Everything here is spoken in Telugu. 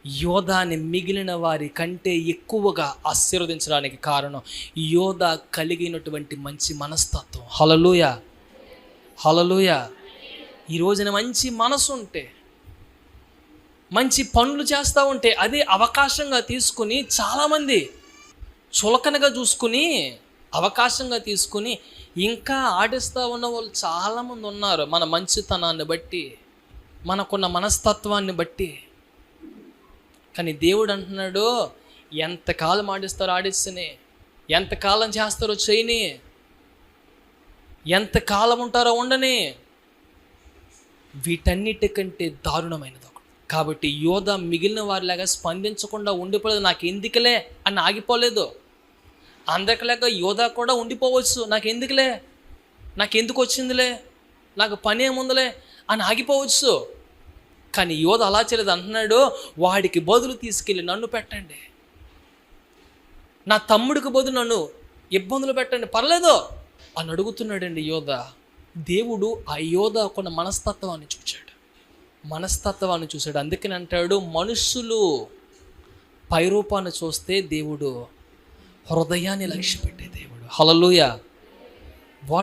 యోధాని మిగిలిన వారి కంటే ఎక్కువగా ఆశీర్వదించడానికి కారణం యోధా కలిగినటువంటి మంచి మనస్తత్వం. హల్లెలూయా, హల్లెలూయా. ఈ రోజున మంచి మనసు ఉంటే, మంచి పనులు చేస్తూ ఉంటే అదే అవకాశంగా తీసుకుని చాలామంది చులకనగా చూసుకుని, అవకాశంగా తీసుకుని ఇంకా ఆడిస్తూ ఉన్న వాళ్ళు చాలామంది ఉన్నారు. మన మంచితనాన్ని బట్టి, మనకున్న మనస్తత్వాన్ని బట్టి. కానీ దేవుడు అంటున్నాడు, ఎంతకాలం ఆడిస్తారో ఆడిస్తేనే, ఎంతకాలం చేస్తారో చేయని, ఎంతకాలం ఉంటారో ఉండని, వీటన్నిటికంటే దారుణమైనది ఒకటి. కాబట్టి యోధా మిగిలిన వారిలాగా స్పందించకుండా ఉండిపోలేదు. నాకు ఎందుకులే అని ఆగిపోలేదు. అందరిలాగా యోధా కూడా ఉండిపోవచ్చు. నాకెందుకు వచ్చిందిలే, నాకు పని ఏముందిలే అని ఆగిపోవచ్చు. కానీ యోధా అలా చేయలేదు. అంటున్నాడు, వాడికి బదులు తీసుకెళ్ళి నన్ను పెట్టండి, నా తమ్ముడికి బదులు నన్ను ఇబ్బందులు పెట్టండి, పర్లేదు అని అడుగుతున్నాడండి యోధా. దేవుడు ఆ యోధా కొన్న మనస్తత్వాన్ని చూశాడు. అందుకని అంటాడు, మనుషులు పైరూపాన్ని చూస్తే దేవుడు హృదయాన్ని లక్ష్యపెట్టే దేవుడు. హల్లెలూయా.